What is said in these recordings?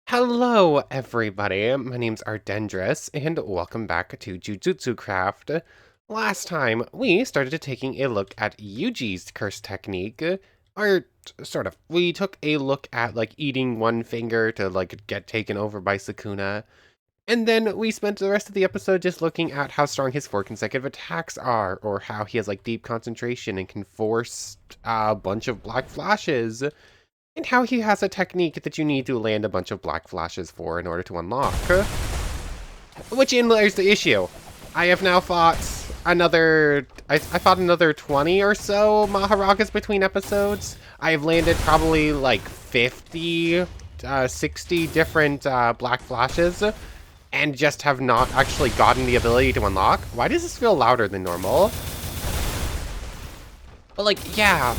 Hello, everybody. My name's Ardendris, and welcome back to Jujutsu Craft. Last time, we started taking a look at Yuji's curse technique, or sort of. We took a look at, eating one finger to, get taken over by Sukuna, and then we spent the rest of the episode just looking at how strong his 4 consecutive attacks are, or how he has, deep concentration and can force a bunch of black flashes. And how he has a technique that you need to land a bunch of black flashes for in order to unlock. Which there's the issue. I have now fought I fought another 20 or so Maharagas between episodes. I have landed probably 50, 60 different black flashes, and just have not actually gotten the ability to unlock. Why does this feel louder than normal? But yeah.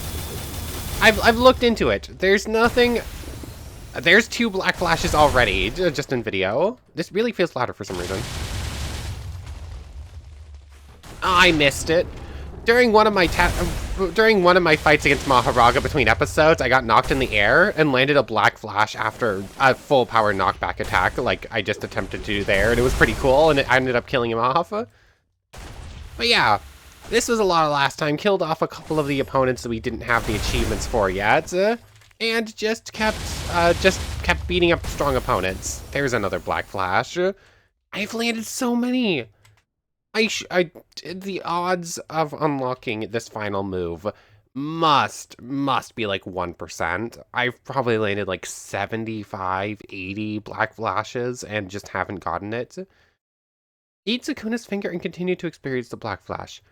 I've looked into it. There's nothing. There's 2 black flashes already, just in video. This really feels louder for some reason. I missed it. During one of my fights against Maharaga between episodes, I got knocked in the air and landed a black flash after a full power knockback attack, like I just attempted to do there, and it was pretty cool, and I ended up killing him off. But yeah. This was a lot of last time, killed off a couple of the opponents that we didn't have the achievements for yet, and just kept beating up strong opponents. There's another black flash. I've landed so many. The odds of unlocking this final move must be like 1%. I've probably landed like 75, 80 black flashes and just haven't gotten it. Eat Sukuna's finger and continue to experience the black flash.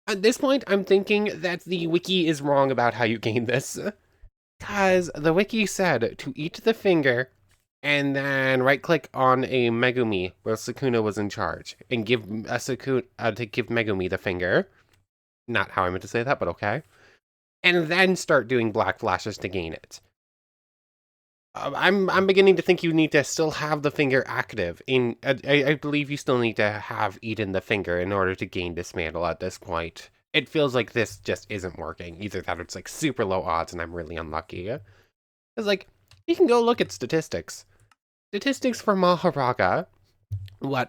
At this point, I'm thinking that the wiki is wrong about how you gain this. Because the wiki said to eat the finger and then right-click on a Megumi where Sukuna was in charge and give give Megumi the finger. Not how I meant to say that, but okay. And then start doing black flashes to gain it. I'm beginning to think you need to still have the finger active. I believe you still need to have eaten the finger in order to gain Dismantle at this point. It feels like this just isn't working. Either that or it's super low odds and I'm really unlucky. Because you can go look at statistics. Statistics for Maharaga.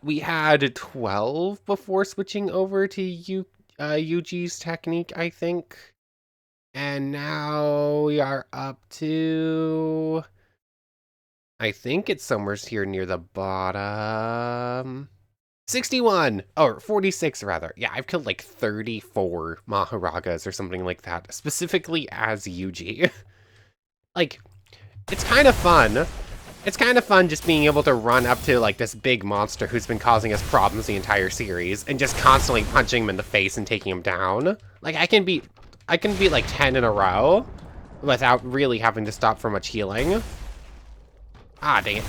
We had 12 before switching over to Yuji's technique, I think. And now we are up to... I think it's somewhere here near the bottom. 61! Or 46, rather. Yeah, I've killed 34 Maharagas or something like that, specifically as Yuji. It's kind of fun. It's kind of fun just being able to run up to, this big monster who's been causing us problems the entire series, and just constantly punching him in the face and taking him down. I can beat 10 in a row, without really having to stop for much healing. Ah, dang it.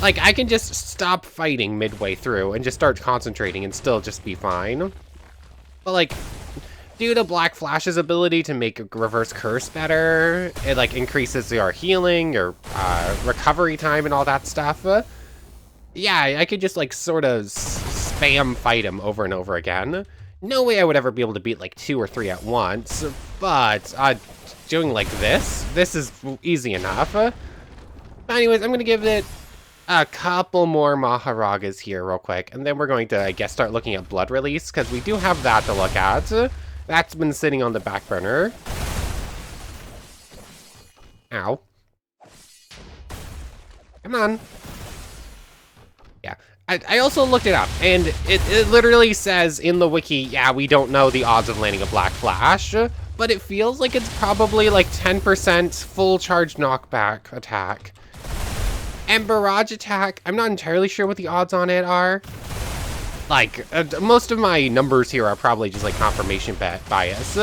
I can just stop fighting midway through and just start concentrating and still just be fine. But, due to Black Flash's ability to make reverse curse better, it, increases your healing, your, recovery time and all that stuff. Yeah, I could just, sort of spam fight him over and over again. No way I would ever be able to beat, 2 or 3 at once, but, doing this is easy enough. Anyways, I'm going to give it a couple more Maharagas here real quick, and then we're going to, I guess, start looking at Blood Release, because we do have that to look at. That's been sitting on the back burner. Ow. Come on. Yeah. I also looked it up, and it literally says in the wiki, yeah, we don't know the odds of landing a Black Flash, but it feels like it's probably 10% full charge knockback attack. And Barrage Attack, I'm not entirely sure what the odds on it are. Most of my numbers here are probably just confirmation bias.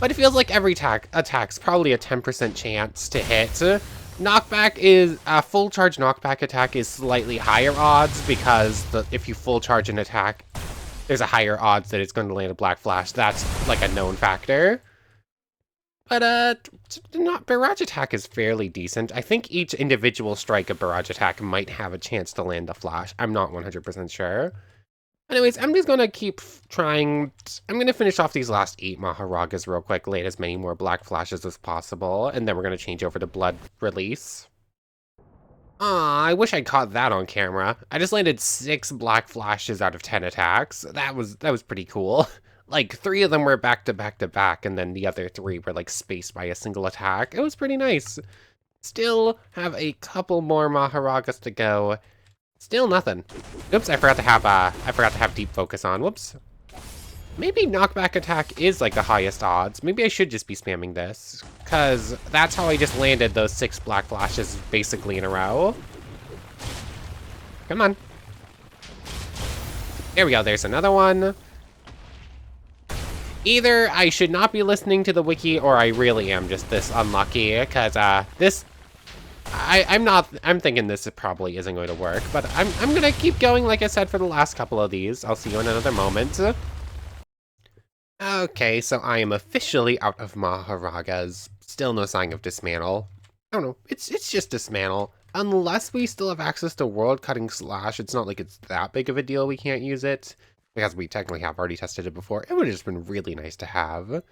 But it feels like every attack's probably a 10% chance to hit. Knockback is, full charge knockback attack is slightly higher odds because if you full charge an attack, there's a higher odds that it's going to land a Black Flash. That's a known factor. But, Barrage Attack is fairly decent. I think each individual strike of Barrage Attack might have a chance to land a flash. I'm not 100% sure. Anyways, I'm just gonna keep trying. I'm gonna finish off these last 8 Maharagas real quick, land as many more Black Flashes as possible, and then we're gonna change over to Blood Release. Aw, I wish I caught that on camera. I just landed 6 black flashes out of 10 attacks. That was pretty cool. Like 3 of them were back to back to back, and then the other 3 were like spaced by a single attack. It was pretty nice. Still have a couple more Maharagas to go. Still nothing. Oops, I forgot to have deep focus on. Whoops. Maybe knockback attack is like the highest odds. Maybe I should just be spamming this, because that's how I just landed those 6 black flashes basically in a row. Come on. There we go, there's another one. Either I should not be listening to the wiki, or I really am just this unlucky, because I'm thinking this probably isn't going to work, but I'm gonna keep going like I said for the last couple of these. I'll see you in another moment. Okay, so I am officially out of Maharagas. Still no sign of Dismantle. I don't know, it's just Dismantle. Unless we still have access to World Cutting Slash, it's not like it's that big of a deal we can't use it. Because we technically have already tested it before. It would have just been really nice to have.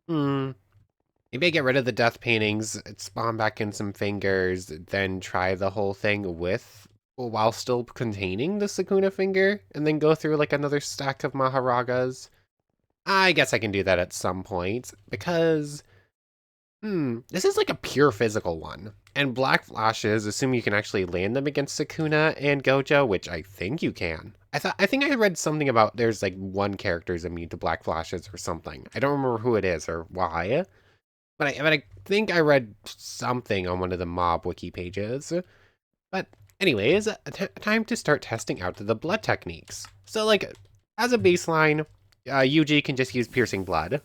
Maybe I get rid of the death paintings, spawn back in some fingers, then try the whole thing with, while still containing the Sakuna finger, and then go through like another stack of Maharagas. I guess I can do that at some point, because, this is like a pure physical one. And Black Flashes assume you can actually land them against Sakuna and Gojo, which I think you can. I think I read something about there's like one character is immune to Black Flashes or something. I don't remember who it is or why. But I think I read something on one of the mob wiki pages. But anyways, time to start testing out the blood techniques. So like, as a baseline, Yuji can just use Piercing Blood.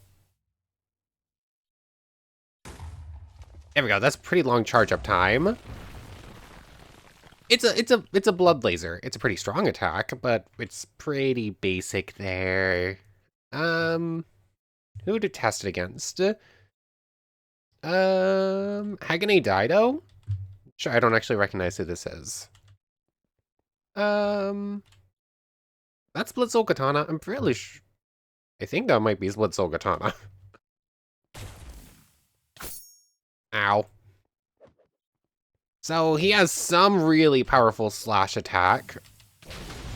There we go, that's pretty long charge up time. It's a blood laser. It's a pretty strong attack, but it's pretty basic there. Who to test it against? Hagane Daido? Sure, I don't actually recognize who this is. That's Split Soul Katana. I'm fairly sure. I think that might be Split Soul Katana. Ow. So he has some really powerful slash attack.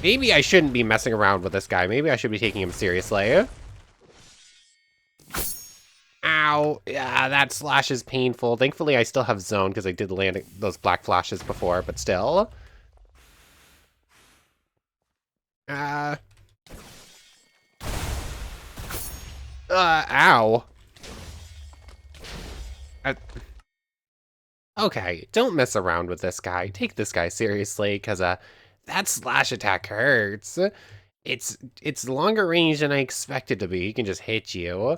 Maybe I shouldn't be messing around with this guy. Maybe I should be taking him seriously. Ow. Yeah, that slash is painful. Thankfully, I still have zone because I did land those black flashes before, but still. Ow. Okay, don't mess around with this guy. Take this guy seriously, because that slash attack hurts. It's longer range than I expected to be. He can just hit you.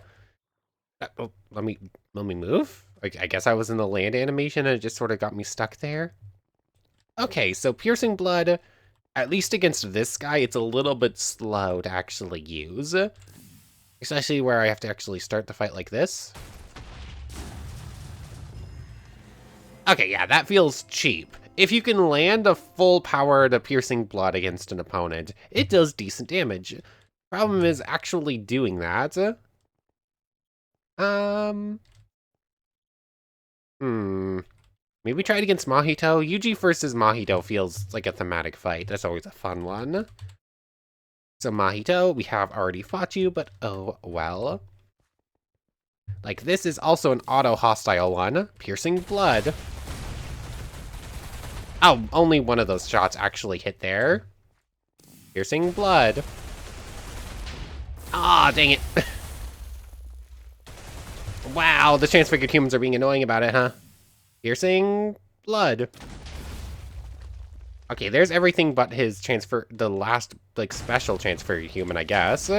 Oh, let me move. I guess I was in the land animation and it just sort of got me stuck there. Okay, so Piercing Blood, at least against this guy, it's a little bit slow to actually use. Especially where I have to actually start the fight like this. Okay, yeah, that feels cheap. If you can land a full power to Piercing Blood against an opponent, it does decent damage. Problem is actually doing that. Maybe try it against Mahito. Yuji versus Mahito feels like a thematic fight. That's always a fun one. So Mahito, we have already fought you, but oh well. Like, this is also an auto-hostile one. Piercing Blood. Oh, only one of those shots actually hit there. Piercing Blood. Ah, dang it. Wow, the transfigured humans are being annoying about it, huh? Piercing Blood. Okay, there's everything but his the last, like, special transfigured human, I guess.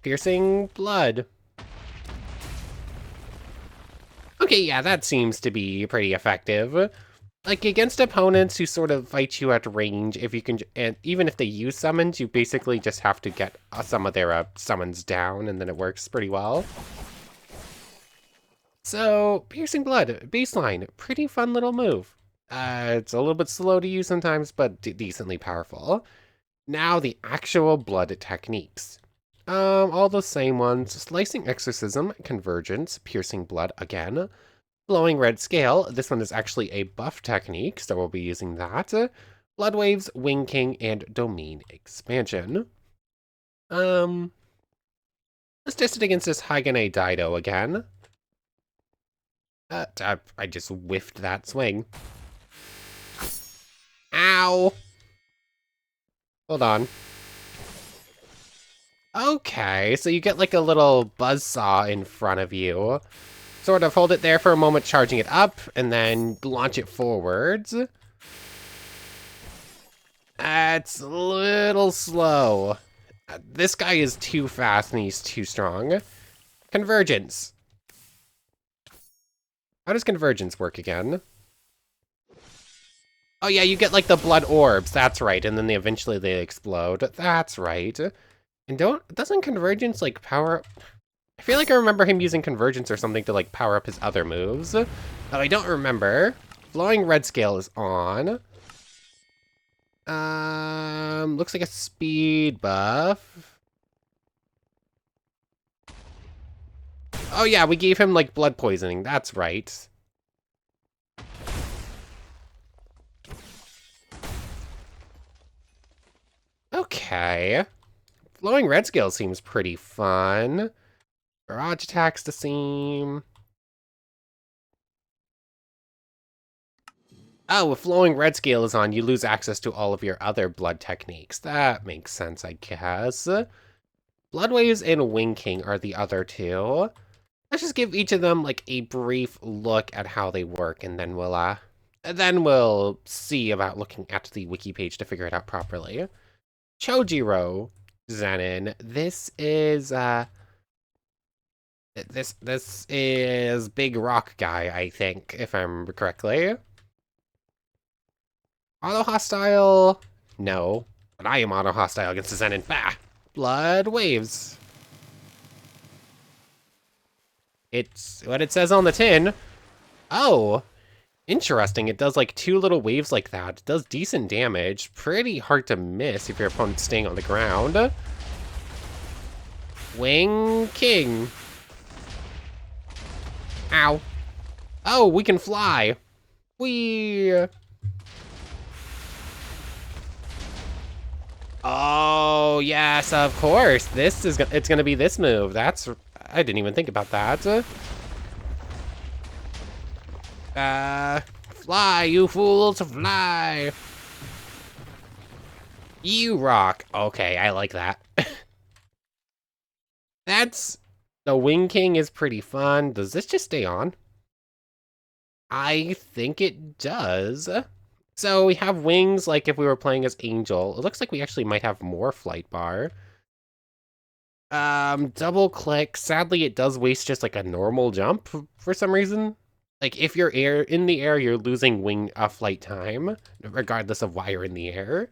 Piercing Blood. Okay, yeah, that seems to be pretty effective. Like, against opponents who sort of fight you at range, if you can, and even if they use summons, you basically just have to get some of their summons down, and then it works pretty well. So, Piercing Blood, baseline, pretty fun little move. It's a little bit slow to use sometimes, but decently powerful. Now, the actual blood techniques. All the same ones. Slicing Exorcism, Convergence, Piercing Blood again. Glowing red scale. This one is actually a buff technique, so we'll be using that. Blood waves, wing king, and domain expansion. Let's test it against this Hagane Dido again. I just whiffed that swing. Ow! Hold on. Okay, so you get like a little buzzsaw in front of you. Sort of hold it there for a moment, charging it up, and then launch it forwards. That's a little slow. This guy is too fast and he's too strong. Convergence. How does convergence work again? Oh yeah, you get like the blood orbs, that's right, and then eventually they explode. That's right. And doesn't convergence like power... I feel like I remember him using convergence or something to like power up his other moves. But I don't remember. Flowing red scale is on. Looks like a speed buff. Oh yeah, we gave him like blood poisoning, that's right. Okay. Flowing red scale seems pretty fun. Barrage attacks to seem... Oh, if flowing red scale is on, you lose access to all of your other blood techniques. That makes sense, I guess. Blood waves and wing king are the other two. Let's just give each of them like a brief look at how they work, and then we'll see about looking at the wiki page to figure it out properly. Chojiro Zenin. This is this is Big Rock Guy, I think, if I remember correctly. Auto hostile? No. But I am auto hostile against the Zenin. Bah! Blood waves. It's what it says on the tin. Oh, interesting. It does like 2 little waves like that. It does decent damage. Pretty hard to miss if your opponent's staying on the ground. Wing King. Ow. Oh, we can fly. Whee. Oh, yes, of course. It's gonna be this move. I didn't even think about that. Fly, you fools, fly. You rock. Okay, I like that. The Wing King is pretty fun. Does this just stay on? I think it does. So we have wings like if we were playing as Angel. It looks like we actually might have more flight bar. Double click. Sadly, it does waste just like a normal jump for some reason. Like if you're in the air, you're losing flight time, regardless of why you're in the air.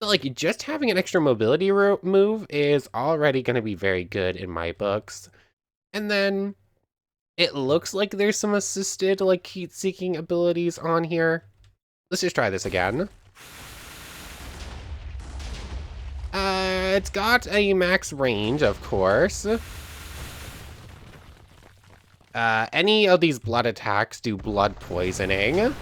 So like just having an extra mobility move is already going to be very good in my books. And then it looks like there's some assisted like heat-seeking abilities on here. Let's just try this again. It's got a max range, of course. Any of these blood attacks do blood poisoning.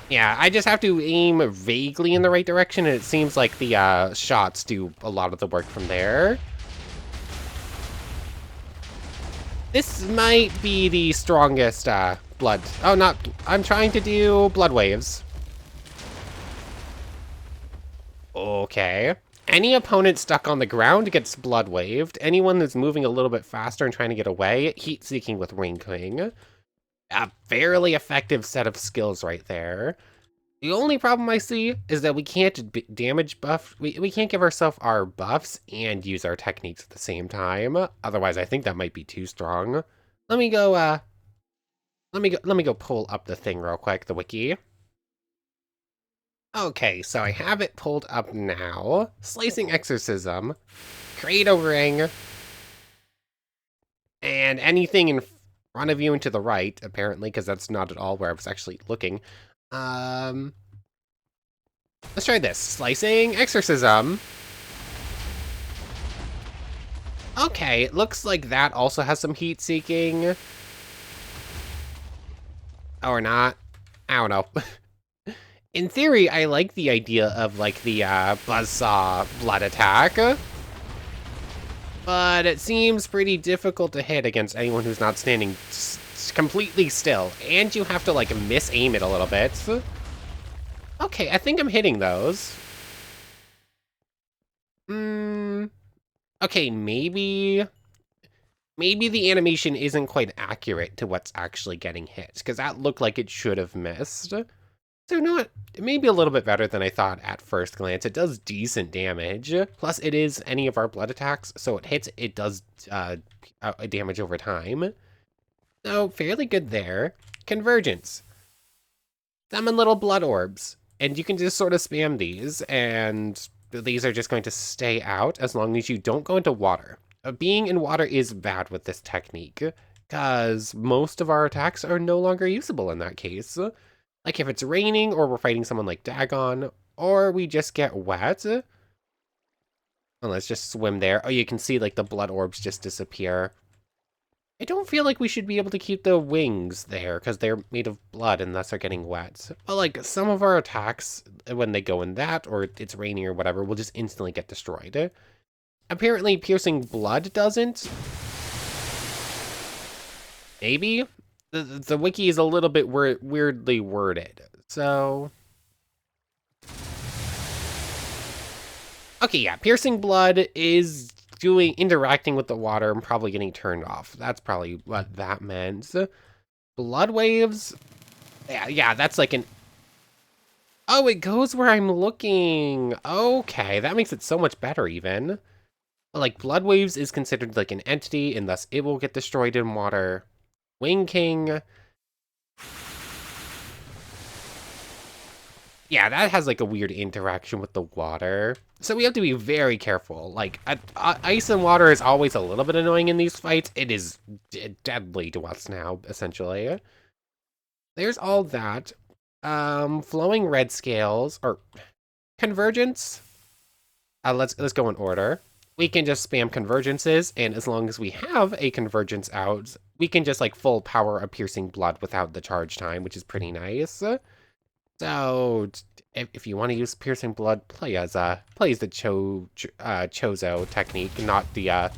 Yeah, I just have to aim vaguely in the right direction, and it seems like the shots do a lot of the work from there. This might be the strongest blood. Oh, I'm trying to do blood waves. Okay. Any opponent stuck on the ground gets blood waved. Anyone that's moving a little bit faster and trying to get away, heat seeking with Wing King. A fairly effective set of skills right there. The only problem I see is that we can't damage buff. We can't give ourselves our buffs and use our techniques at the same time. Otherwise, I think that might be too strong. Let me go pull up the thing real quick, the wiki. Okay, so I have it pulled up now. Slicing Exorcism, create a ring, and anything in front of you and to the right, apparently, because that's not at all where I was actually looking. Let's try this. Slicing Exorcism. Okay, it looks like that also has some heat seeking. Or not. I don't know. In theory, I like the idea of, like, the buzzsaw blood attack. But it seems pretty difficult to hit against anyone who's not standing completely still. And you have to, like, miss-aim it a little bit. Okay, I think I'm hitting those. Okay, maybe the animation isn't quite accurate to what's actually getting hit, because that looked like it should have missed. So you know what? It may be a little bit better than I thought at first glance. It does decent damage. Plus, it is any of our blood attacks, so it does damage over time. So, fairly good there. Convergence. Summon little blood orbs. And you can just sort of spam these, and these are just going to stay out as long as you don't go into water. Being in water is bad with this technique, because most of our attacks are no longer usable in that case. Like if it's raining, or we're fighting someone like Dagon, or we just get wet. And let's just swim there. Oh, you can see like the blood orbs just disappear. I don't feel like we should be able to keep the wings there, because they're made of blood and thus are getting wet. But like some of our attacks, when they go in that, or it's raining or whatever, will just instantly get destroyed. Apparently piercing blood doesn't. Maybe? The wiki is a little bit weirdly worded, so... Okay, yeah, piercing blood is interacting with the water and probably getting turned off. That's probably what that meant. Blood waves? Yeah, that's like an... Oh, it goes where I'm looking. Okay, that makes it so much better even. Like, blood waves is considered like an entity, and thus it will get destroyed in water. Wing King. Yeah, that has like a weird interaction with the water. So we have to be very careful. Like, ice and water is always a little bit annoying in these fights. It is deadly to us now, essentially. There's all that. Flowing red scales, or convergence. Let's go in order. We can just spam convergences, and as long as we have a convergence out, we can just like full power a piercing blood without the charge time, which is pretty nice. So if you want to use piercing blood, play as the Chozo technique, not the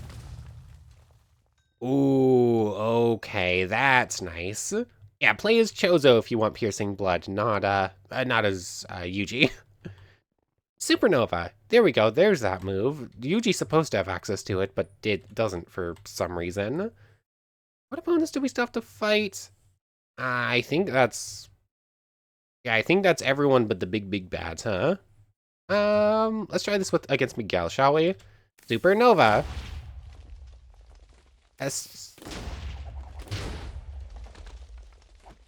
Ooh, okay, that's nice. Yeah, play as Chozo if you want piercing blood, not as Yuji. Supernova. There we go. There's that move. Yuji's supposed to have access to it, but it doesn't for some reason. What opponents do we still have to fight? I think that's... Yeah, I think that's everyone but the big bads, huh? Let's try this against Miguel, shall we? Supernova.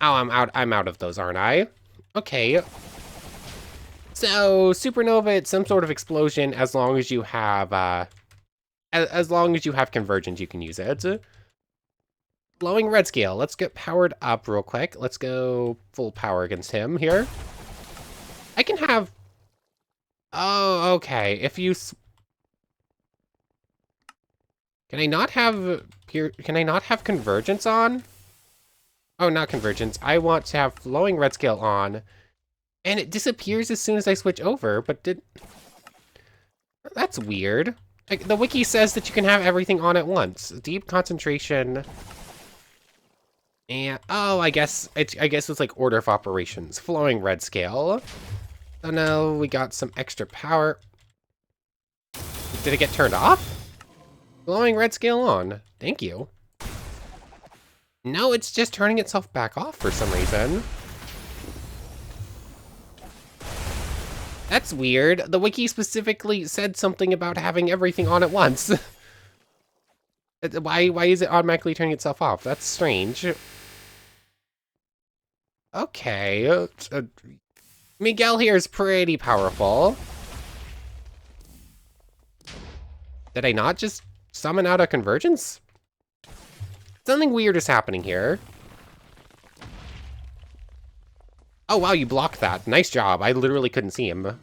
Oh, I'm out of those, aren't I? Okay. So, Supernova, it's some sort of explosion as long as you have, as long as you have convergence, you can use it. Glowing red scale. Let's get powered up real quick. Let's go full power against him here. I can have... Oh, okay. If you... Can I not have convergence on? Oh, not convergence. I want to have flowing red scale on. And it disappears as soon as I switch over, but That's weird. Like, the wiki says that you can have everything on at once. Deep concentration. And, oh, I guess it's like order of operations. Flowing red scale. Oh no, we got some extra power. Did it get turned off? Glowing red scale on. Thank you. No, it's just turning itself back off for some reason. That's weird. The wiki specifically said something about having everything on at once. Why is it automatically turning itself off? That's strange. Okay. Miguel here is pretty powerful. Did I not just summon out a convergence? Something weird is happening here. Oh, wow, you blocked that. Nice job. I literally couldn't see him.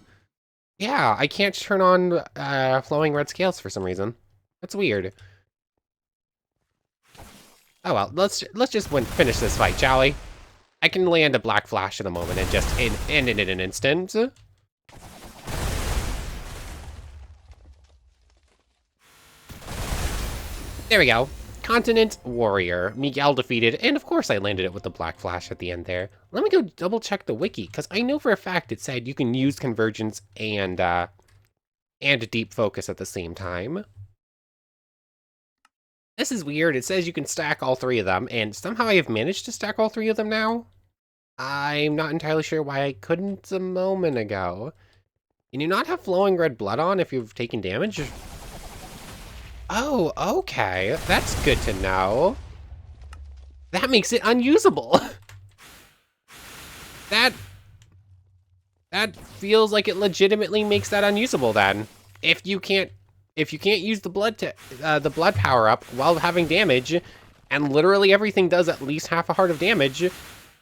Yeah, I can't turn on flowing red scales for some reason. That's weird. Oh well, let's just finish this fight, shall we? I can land a black flash in a moment and just end it in an instant. There we go. Continent Warrior. Miguel defeated, and of course I landed it with the black flash at the end there. Let me go double check the wiki, because I know for a fact it said you can use convergence and deep focus at the same time. This is weird. It says you can stack all three of them, and somehow I have managed to stack all three of them now. I'm not entirely sure why I couldn't a moment ago. Can you not have flowing red blood on if you've taken damage? Oh, okay. That's good to know. That makes it unusable. That feels like it legitimately makes that unusable then. If you can't use the blood power up while having damage, and literally everything does at least half a heart of damage,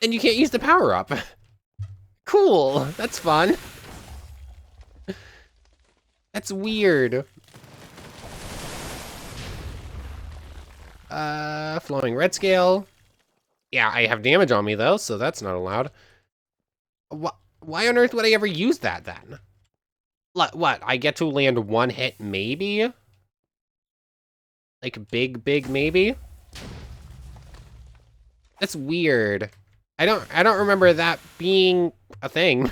then you can't use the power up. Cool. That's fun. That's weird. Flowing red scale. Yeah, I have damage on me though, so that's not allowed. Why on earth would I ever use that then? What? I get to land one hit maybe? Like big maybe? That's weird. I don't remember that being a thing.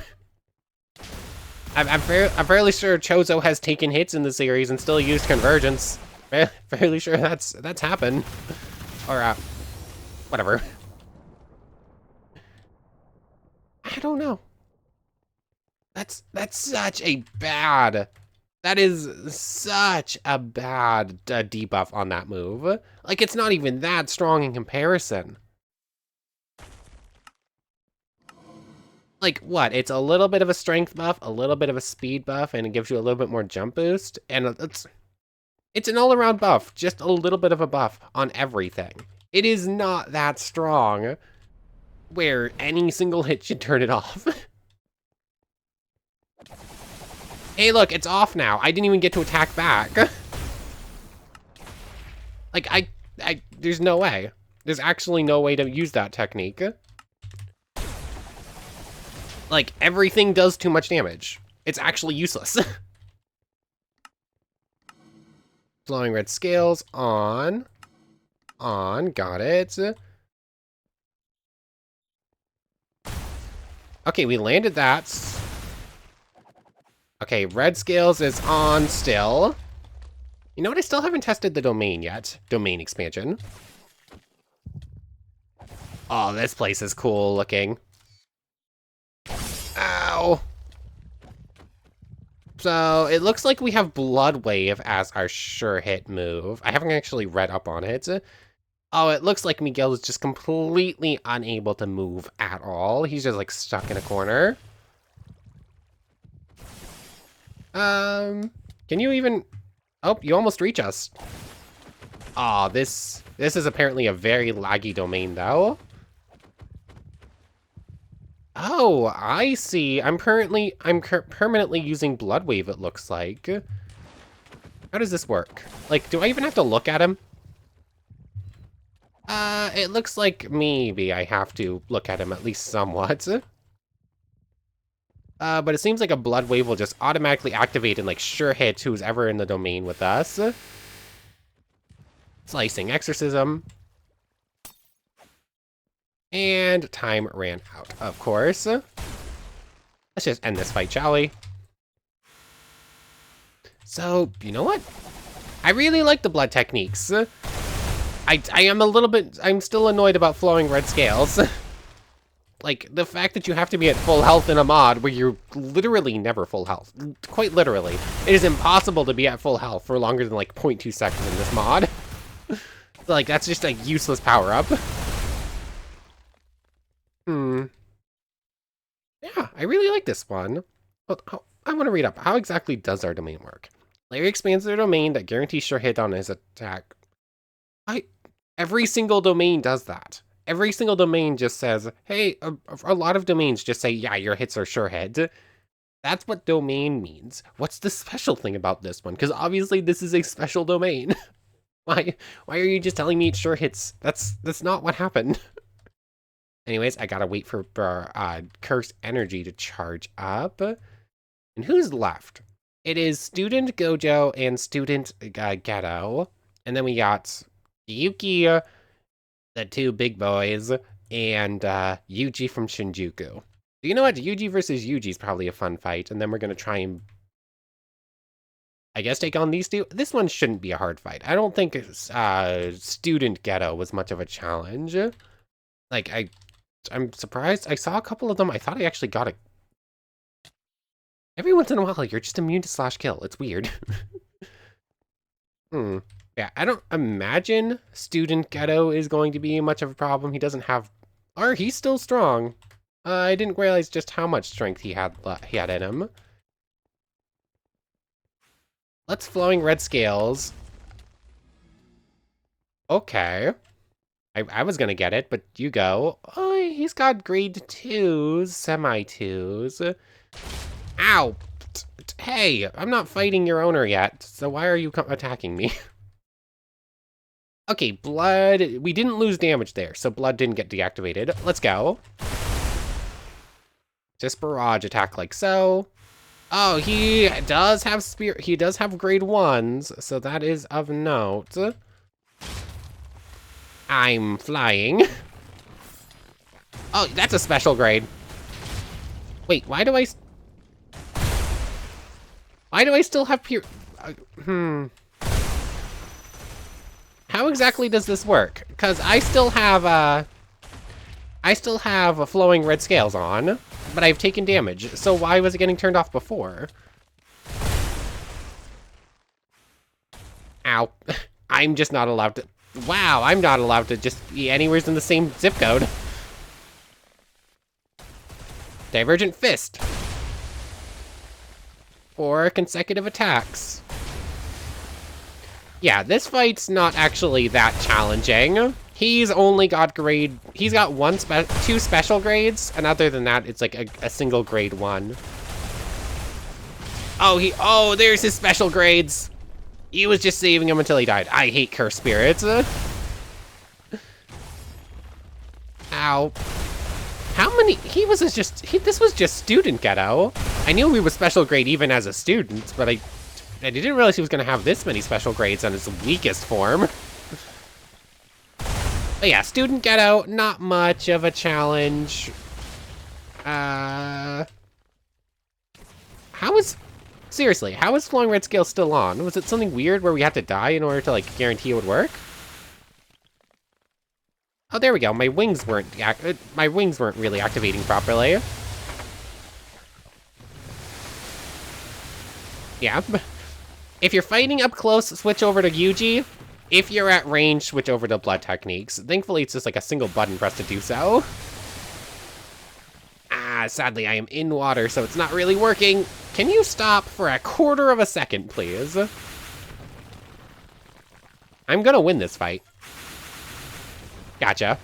I'm fairly sure Chozo has taken hits in the series and still used convergence. Fairly sure that's happened. Or whatever. I don't know. That's such a bad. That is such a bad debuff on that move. Like, it's not even that strong in comparison. Like, what? It's a little bit of a strength buff, a little bit of a speed buff, and it gives you a little bit more jump boost. And it's an all-around buff, just a little bit of a buff on everything. It is not that strong where any single hit should turn it off. Hey, look, it's off now. I didn't even get to attack back. Like, there's no way. There's actually no way to use that technique. Like, everything does too much damage. It's actually useless. Flowing red scales on, got it. Okay, we landed that. Okay, red scales is on still. You know what? I still haven't tested the domain yet. Domain expansion. Oh, this place is cool looking. Ow. So it looks like we have Blood Wave as our sure hit move. I haven't actually read up on it. Oh, it looks like Miguel is just completely unable to move at all. He's just like stuck in a corner. Can you even... Oh, you almost reach us. Oh, this is apparently a very laggy domain though. Oh, I see. I'm permanently using Blood Wave, it looks like. How does this work? Like, do I even have to look at him? It looks like maybe I have to look at him at least somewhat. But it seems like a Blood Wave will just automatically activate and, like, sure hit who's ever in the domain with us. Slicing Exorcism. And time ran out, of course. Let's just end this fight, shall we? So, you know what? I really like the blood techniques. I am a little bit... I'm still annoyed about flowing red scales. Like, the fact that you have to be at full health in a mod where you're literally never full health. Quite literally. It is impossible to be at full health for longer than, like, 0.2 seconds in this mod. Like, that's just a useless power-up. Yeah, I really like this one. But I want to read up. How exactly does our domain work? Player expands their domain that guarantees sure hit on his attack. Every single domain does that. Every single domain just says, hey, a lot of domains just say, yeah, your hits are sure hit. That's what domain means. What's the special thing about this one? Because obviously this is a special domain. Why are you just telling me it sure hits? That's not what happened. Anyways, I gotta wait for curse energy to charge up. And who's left? It is Student Gojo and Student Ghetto. And then we got Yuki, the two big boys, and Yuji from Shinjuku. You know what? Yuji versus Yuji is probably a fun fight. And then we're gonna try and, I guess, take on these two. This one shouldn't be a hard fight. I don't think Student Ghetto was much of a challenge. Like, I'm surprised. I saw a couple of them. I thought I actually got a... Every once in a while, you're just immune to slash kill. It's weird. Yeah, I don't imagine Student Ghetto is going to be much of a problem. He doesn't have... Or he's still strong. I didn't realize just how much strength he had in him. Let's Flowing Red Scales. Okay. I was gonna get it, but you go. Oh, he's got grade 2s, semi-2s. Ow! Hey, I'm not fighting your owner yet, so why are you attacking me? Okay, blood. We didn't lose damage there, so blood didn't get deactivated. Let's go. Just barrage attack like so. Oh, he does have he does have grade 1s, so that is of note. I'm flying. Oh, that's a special grade. Wait, why do I still have How exactly does this work? Because I still have Flowing Red Scales on, but I've taken damage. So why was it getting turned off before? Ow. I'm just not allowed to... Wow, I'm not allowed to just be anywhere in the same zip code. Divergent Fist. 4 consecutive attacks. Yeah, this fight's not actually that challenging. He's only got he's got 2 special grades, and other than that, it's like a single grade 1. Oh, there's his special grades. He was just saving him until he died. I hate Curse Spirits. Ow. How many? This was just Student Ghetto. I knew he was special grade even as a student, but I didn't realize he was going to have this many special grades on his weakest form. But yeah, Student Ghetto, not much of a challenge. Seriously, how is Flowing Red Scale still on? Was it something weird where we had to die in order to, like, guarantee it would work? Oh, there we go. My wings weren't really activating properly. Yeah. If you're fighting up close, switch over to Yuji. If you're at range, switch over to Blood Techniques. Thankfully, it's just like a single button press to do so. Sadly, I am in water, so it's not really working. Can you stop for a quarter of a second, please? I'm gonna win this fight. Gotcha.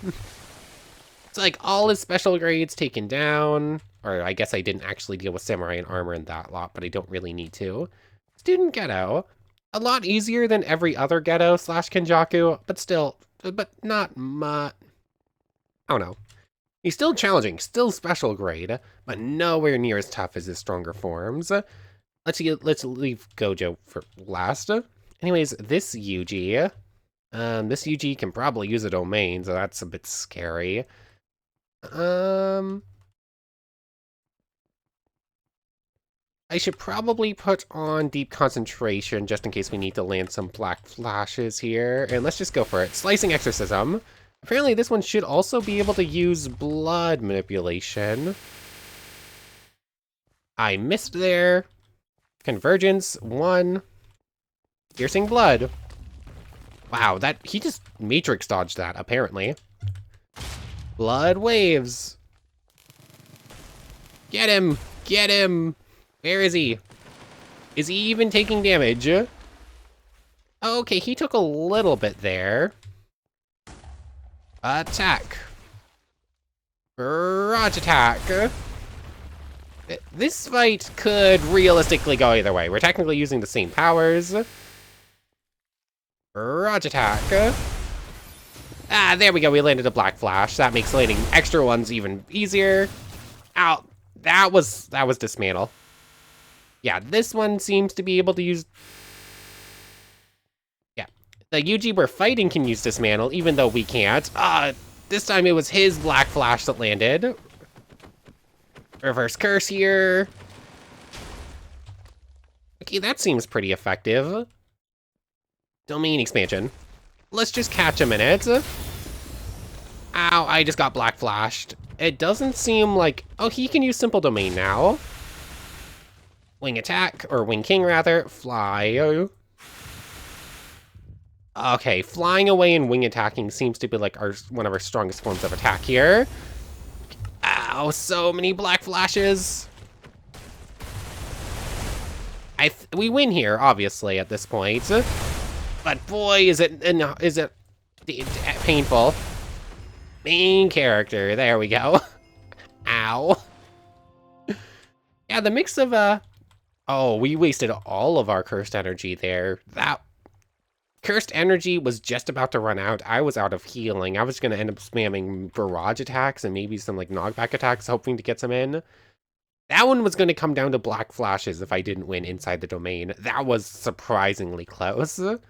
It's like all his special grades taken down. Or I guess I didn't actually deal with Samurai and Armor in that lot, but I don't really need to. Student Ghetto. A lot easier than every other Ghetto / Kenjaku, but not much. I don't know. He's still challenging, still special grade, but nowhere near as tough as his stronger forms. Let's leave Gojo for last. Anyways, this Yuji can probably use a domain, so that's a bit scary. I should probably put on Deep Concentration just in case we need to land some black flashes here. And let's just go for it. Slicing Exorcism. Apparently this one should also be able to use blood manipulation. I missed there. Convergence, 1. Piercing Blood. Wow, he just Matrix dodged that, apparently. Blood Waves. Get him! Get him! Where is he? Is he even taking damage? Okay, he took a little bit there. Attack. Barrage attack. This fight could realistically go either way. We're technically using the same powers. Barrage attack. There we go. We landed a Black Flash. That makes landing extra ones even easier. Ow. That was dismantle. Yeah, this one seems to be able to use... Yeah. The Yuji we're fighting can use dismantle, even though we can't. This time it was his Black Flash that landed. Reverse curse here. Okay, that seems pretty effective. Domain expansion. Let's just catch a minute. Ow, I just got Black Flashed. It doesn't seem like... Oh, he can use Simple Domain now. Wing attack, or Wing King rather. Fly. Okay, flying away and wing attacking seems to be like one of our strongest forms of attack here. Ow, so many Black Flashes. We win here, obviously, at this point. But boy, is it painful. Main character, there we go. Ow. Yeah, the mix of, oh, we wasted all of our cursed energy there. That cursed energy was just about to run out. I was out of healing. I was going to end up spamming barrage attacks and maybe some, like, knockback attacks, hoping to get some in. That one was going to come down to Black Flashes if I didn't win inside the domain. That was surprisingly close. But,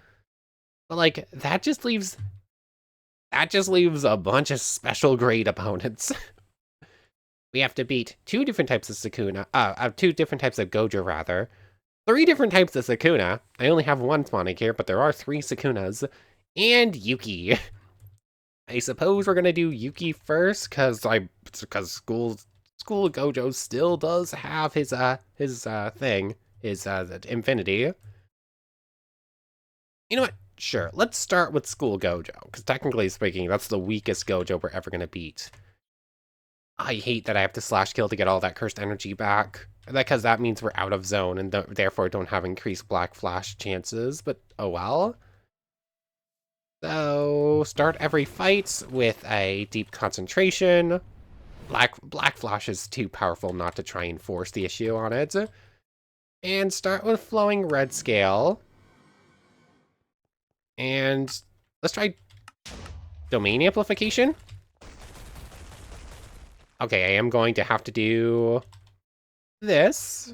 like, that just leaves a bunch of special grade opponents. We have to beat 2 different types of Sukuna, 2 different types of Gojo, rather. 3 different types of Sukuna. I only have 1 spawning here, but there are 3 Sukunas. And Yuki. I suppose we're gonna do Yuki first, because School Gojo still does have his Infinity. You know what? Sure, let's start with School Gojo, because technically speaking, that's the weakest Gojo we're ever gonna beat. I hate that I have to slash kill to get all that cursed energy back, because that means we're out of zone and therefore don't have increased Black Flash chances, but oh well. So, start every fight with a deep concentration. Black Flash is too powerful not to try and force the issue on it. And start with Flowing Red Scale. And let's try Domain Amplification. Okay, I am going to have to do this.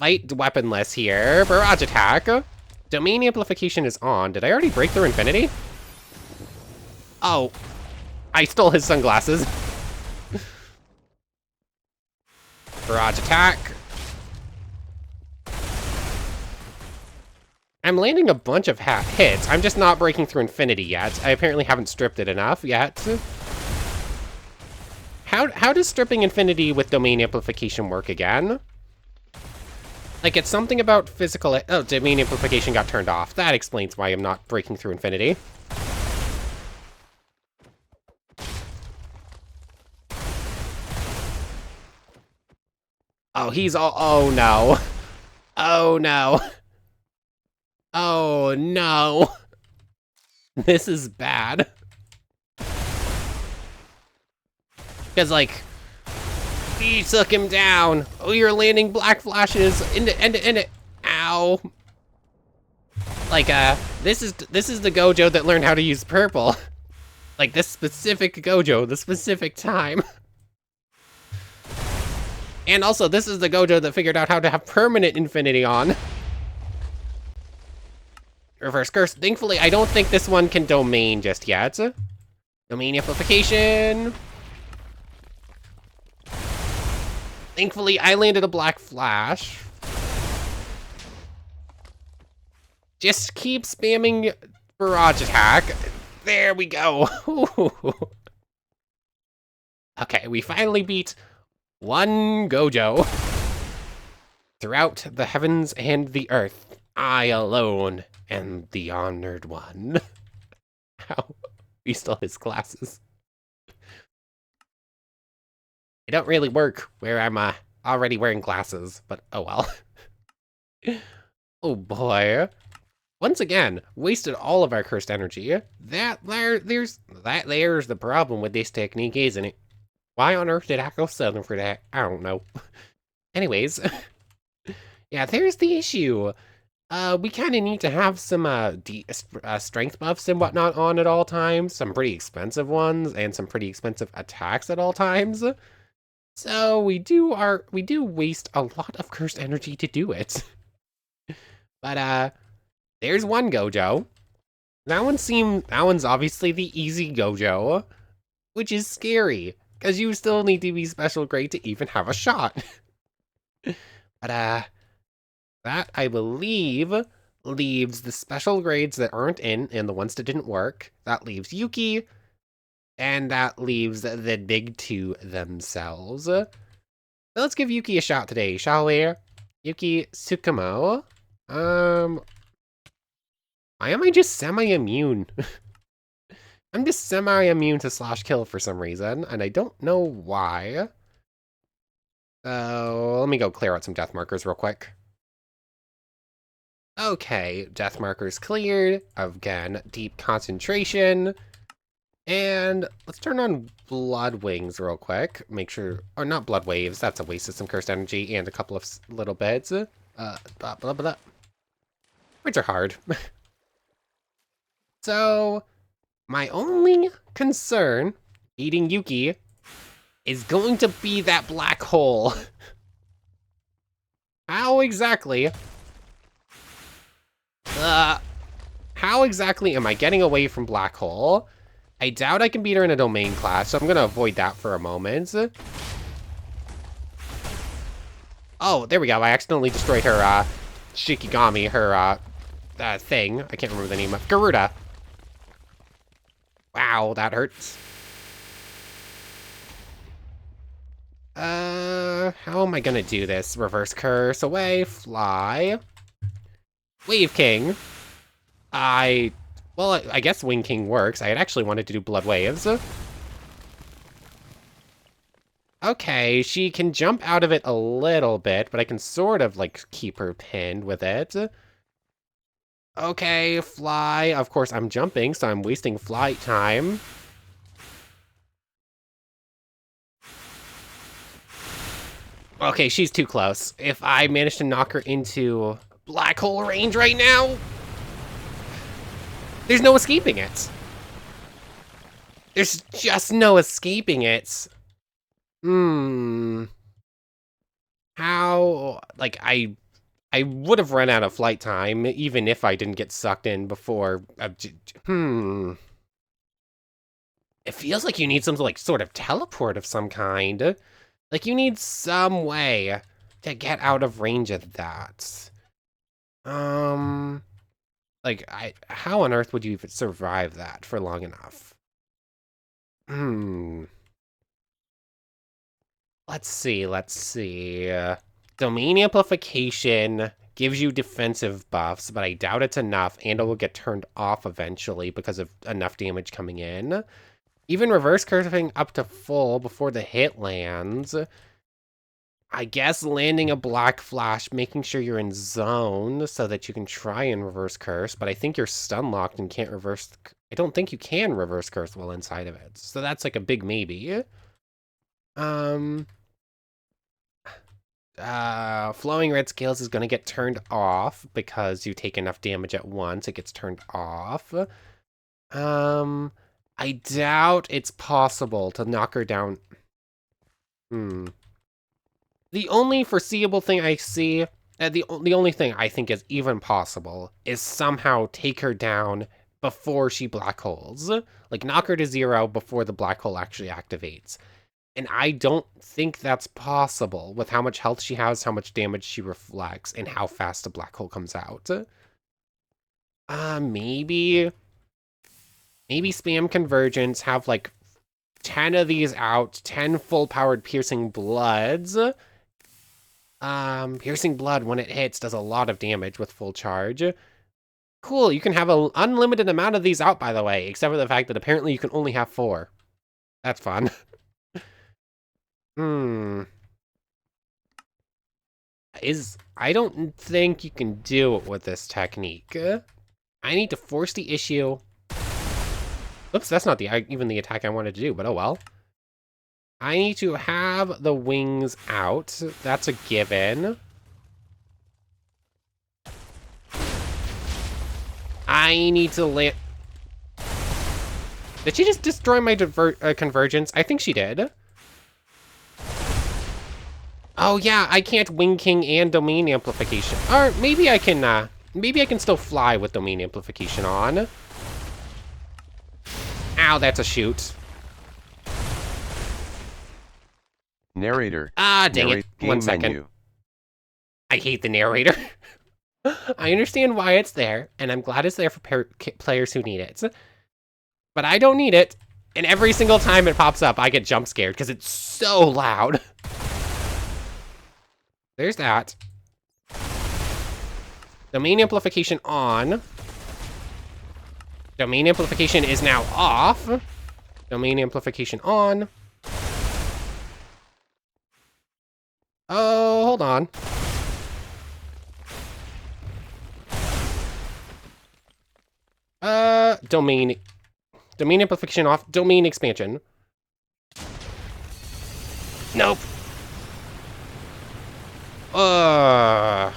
Fight weaponless here. Barrage attack. Domain Amplification is on. Did I already break through Infinity? Oh, I stole his sunglasses. Barrage attack. I'm landing a bunch of hits. I'm just not breaking through Infinity yet. I apparently haven't stripped it enough yet. How does stripping Infinity with Domain Amplification work again? Like, it's something about physical... Oh, Domain Amplification got turned off. That explains why I'm not breaking through Infinity. Oh, he's all... Oh, no. Oh, no. Oh, no. This is bad. Because, like, he took him down. Oh, you're landing Black Flashes into it. Ow. Like, this is the Gojo that learned how to use purple. Like, this specific Gojo, the specific time. And also, this is the Gojo that figured out how to have permanent Infinity on. Reverse curse. Thankfully, I don't think this one can domain just yet. Domain amplification. Thankfully, I landed a Black Flash. Just keep spamming barrage attack. There we go. Okay, we finally beat one Gojo. Throughout the heavens and the earth, I alone am the honored one. How? He stole his glasses. They don't really work where I'm already wearing glasses, but oh well. Oh boy. Once again, wasted all of our cursed energy. There's the problem with this technique, isn't it? Why on earth did I go southern for that? I don't know. Anyways. Yeah, there's the issue. We kind of need to have some strength buffs and whatnot on at all times. Some pretty expensive ones and some pretty expensive attacks at all times. So we do waste a lot of cursed energy to do it. But there's one Gojo. That one's obviously the easy Gojo, which is scary because you still need to be special grade to even have a shot. But that, I believe, leaves the special grades that aren't in and the ones that didn't work. That leaves Yuki, and that leaves the big two themselves. So let's give Yuki a shot today, shall we? Yuki Tsukumo. Why am I just semi-immune? I'm just semi-immune to slash kill for some reason, and I don't know why. So let me go clear out some death markers real quick. Okay, death markers cleared. Again, deep concentration. And let's turn on blood wings real quick. Make sure, or not blood waves, that's a waste of some cursed energy and a couple of little bits. Blah, blah, blah. Which are hard. So, my only concern eating Yuki is going to be that black hole. How exactly am I getting away from black hole? I doubt I can beat her in a domain clash, so I'm gonna avoid that for a moment. Oh, there we go. I accidentally destroyed her, Shikigami, her, thing. I can't remember the name of Garuda. Wow, that hurts. How am I gonna do this? Reverse curse away, fly. Wave King. Well, I guess Wing King works. I had actually wanted to do Blood Waves. Okay, she can jump out of it a little bit, but I can sort of, like, keep her pinned with it. Okay, fly. Of course, I'm jumping, so I'm wasting flight time. Okay, she's too close. If I manage to knock her into black hole range right now, there's no escaping it. There's just no escaping it. How, like, I would have run out of flight time, even if I didn't get sucked in before. It feels like you need some, like, sort of teleport of some kind. Like, you need some way to get out of range of that. Like, how on earth would you even survive that for long enough? Let's see. Domain amplification gives you defensive buffs, but I doubt it's enough, and it will get turned off eventually because of enough damage coming in. Even reverse cursing up to full before the hit lands. I guess landing a black flash, making sure you're in zone so that you can try and reverse curse, but I think you're stun locked and can't reverse. I don't think you can reverse curse while inside of it. So that's like a big maybe. Flowing red scales is going to get turned off because you take enough damage at once. It gets turned off. I doubt it's possible to knock her down. The only foreseeable thing I see, the only thing I think is even possible, is somehow take her down before she black holes. Like, knock her to 0 before the black hole actually activates. And I don't think that's possible with how much health she has, how much damage she reflects, and how fast the black hole comes out. Maybe spam convergence, have like 10 of these out, 10 full-powered piercing bloods. Piercing blood, when it hits, does a lot of damage with full charge. Cool, you can have an unlimited amount of these out, by the way, except for the fact that apparently you can only have 4. That's fun. I don't think you can do it with this technique. I need to force the issue. Oops, that's not even the attack I wanted to do, but oh well. I need to have the wings out. That's a given. I need to land... Did she just destroy my convergence? I think she did. Oh yeah, I can't Wing King and Domain Amplification. Or maybe I can still fly with Domain Amplification on. Ow, that's a shoot. Narrator. Ah, dang it. 1 second. Menu. I hate the narrator. I understand why it's there, and I'm glad it's there for players who need it. But I don't need it, and every single time it pops up, I get jump scared because it's so loud. There's that. Domain amplification on. Domain amplification is now off. Domain amplification on. Oh, hold on. Domain amplification off. Domain expansion. Nope. The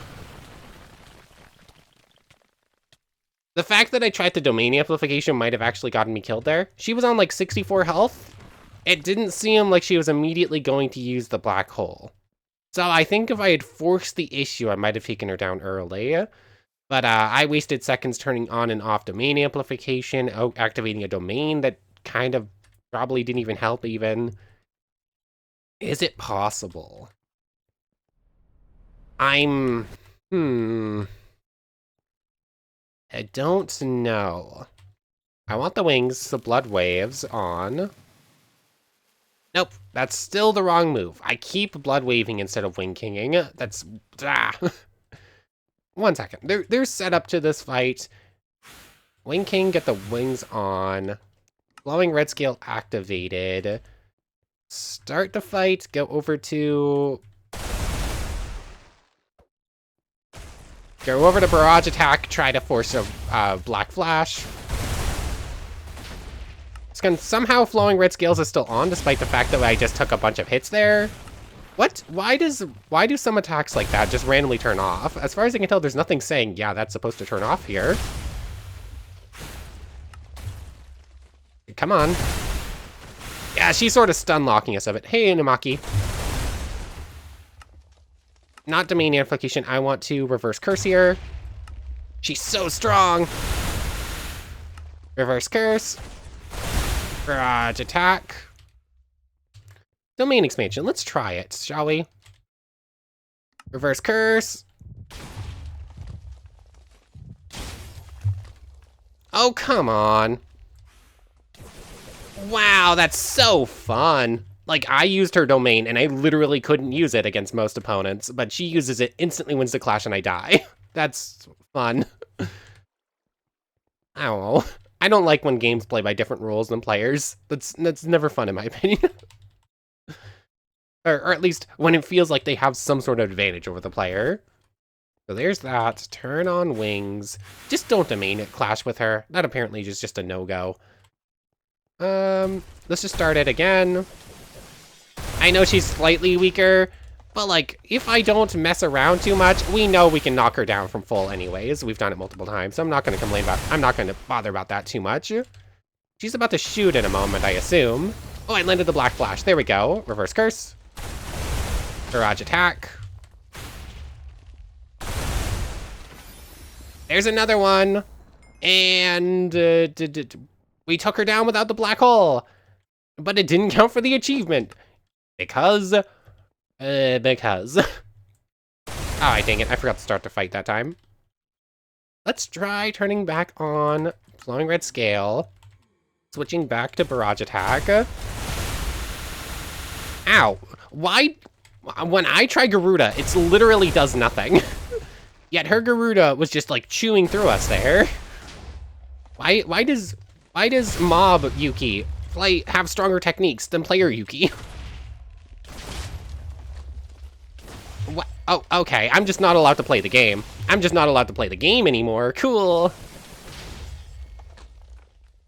fact that I tried the domain amplification might have actually gotten me killed there. She was on like 64 health. It didn't seem like she was immediately going to use the black hole. So I think if I had forced the issue, I might have taken her down early. But I wasted seconds turning on and off domain amplification, activating a domain that kind of probably didn't even help even. Is it possible? I don't know. I want the wings, the blood waves on. Nope, that's still the wrong move. I keep blood waving instead of wing kinging. That's... 1 second. There's setup to this fight. Wing King, get the wings on. Glowing red scale activated. Start the fight. Go over to... Go over to barrage attack. Try to force a black flash. Somehow Flowing Red Scales is still on, despite the fact that I just took a bunch of hits there. What? Why do some attacks like that just randomly turn off? As far as I can tell, there's nothing saying, yeah, that's supposed to turn off here. Come on. Yeah, she's sort of stun locking us of it. Hey, Inumaki. Not domain amplification. I want to reverse curse here. She's so strong. Reverse curse. Barrage attack. Domain expansion. Let's try it, shall we? Reverse curse. Oh, come on. Wow, that's so fun. Like, I used her domain, and I literally couldn't use it against most opponents, but she uses it, instantly wins the clash, and I die. That's fun. I don't know. I don't like when games play by different rules than players. That's never fun, in my opinion. Or at least when it feels like they have some sort of advantage over the player. So there's that. Turn on wings. Just don't domain it, clash with her. That apparently is just a no-go. Let's just start it again. I know she's slightly weaker, but like, if I don't mess around too much, we know we can knock her down from full anyways. We've done it multiple times, so I'm not going to bother about that too much. She's about to shoot in a moment, I assume. Oh, I landed the black flash. There we go. Reverse curse. Barrage attack. There's another one. And we took her down without the black hole. But it didn't count for the achievement. Because. Oh, dang it. I forgot to start the fight that time. Let's try turning back on Flowing Red Scale. Switching back to Barrage Attack. Ow. Why? When I try Garuda, it literally does nothing. Yet her Garuda was just like chewing through us there. Why does Mob Yuki have stronger techniques than player Yuki? What? Oh, okay. I'm just not allowed to play the game. I'm just not allowed to play the game anymore. Cool.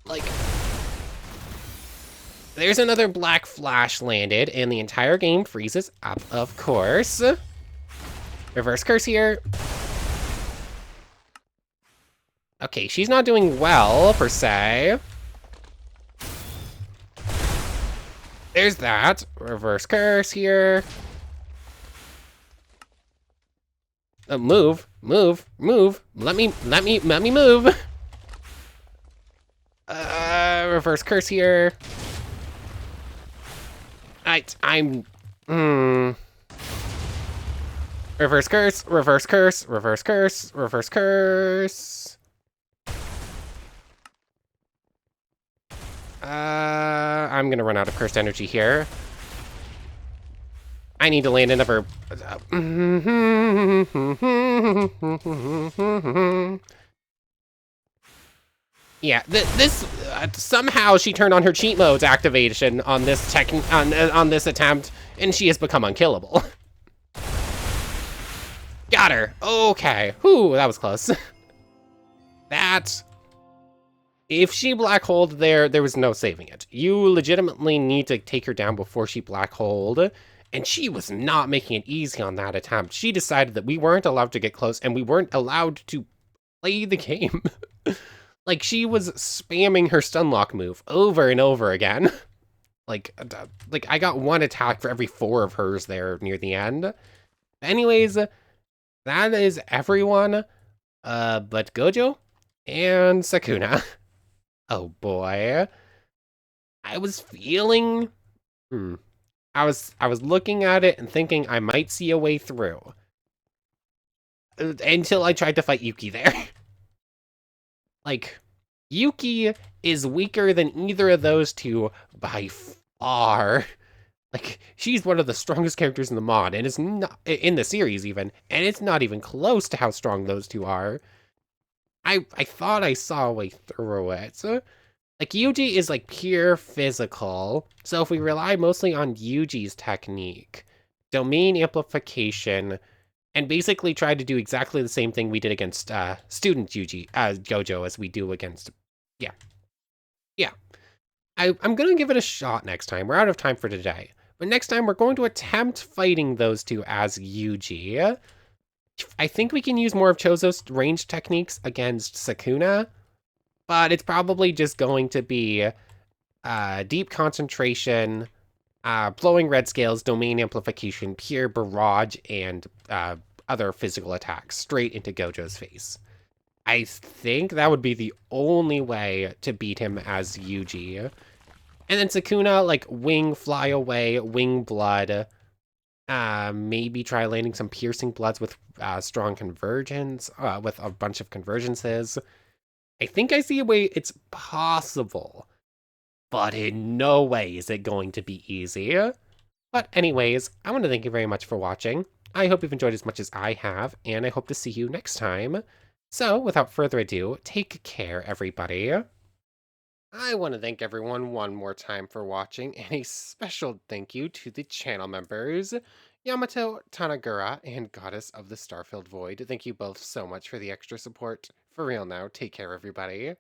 Like, there's another black flash landed, and the entire game freezes up, of course. Reverse curse here. Okay, she's not doing well, per se. There's that. Reverse curse here. Move, move, move. Let me move. Reverse curse here. I'm, reverse curse, reverse curse, reverse curse, reverse curse. I'm gonna run out of cursed energy here. I need to land another. Yeah, this somehow she turned on her cheat modes activation on this on this attempt, and she has become unkillable. Got her. Okay. Whew, that was close. That. If she black holed there was no saving it. You legitimately need to take her down before she black holed, and she was not making it easy on that attempt. She decided that we weren't allowed to get close, and we weren't allowed to play the game. Like, she was spamming her stunlock move over and over again. Like I got one attack for every 4 of hers there near the end. Anyways, that is everyone, but Gojo and Sakuna. Oh boy. I was feeling, I was looking at it and thinking I might see a way through. Until I tried to fight Yuki there. Like, Yuki is weaker than either of those two by far. Like, she's one of the strongest characters in the mod, and it's not in the series even, and it's not even close to how strong those two are. I thought I saw a way through it. So, like, Yuji is like pure physical, so if we rely mostly on Yuji's technique, domain amplification, and basically try to do exactly the same thing we did against student Gojo as we do against, yeah. I'm gonna give it a shot next time. We're out of time for today. But next time we're going to attempt fighting those two as Yuji. I think we can use more of Chozo's range techniques against Sakuna, but it's probably just going to be deep concentration, blowing red scales, domain amplification, pure barrage, and other physical attacks straight into Gojo's face. I think that would be the only way to beat him as Yuji. And then Sakuna, like, wing, fly away, wing blood. Maybe try landing some piercing bloods with strong convergence, with a bunch of convergences. I think I see a way it's possible, but in no way is it going to be easy. But anyways, I want to thank you very much for watching. I hope you've enjoyed as much as I have, and I hope to see you next time. So, without further ado, take care, everybody. I want to thank everyone one more time for watching, and a special thank you to the channel members, Yamato, Tanagura, and Goddess of the Starfilled Void. Thank you both so much for the extra support. For real now, take care, everybody.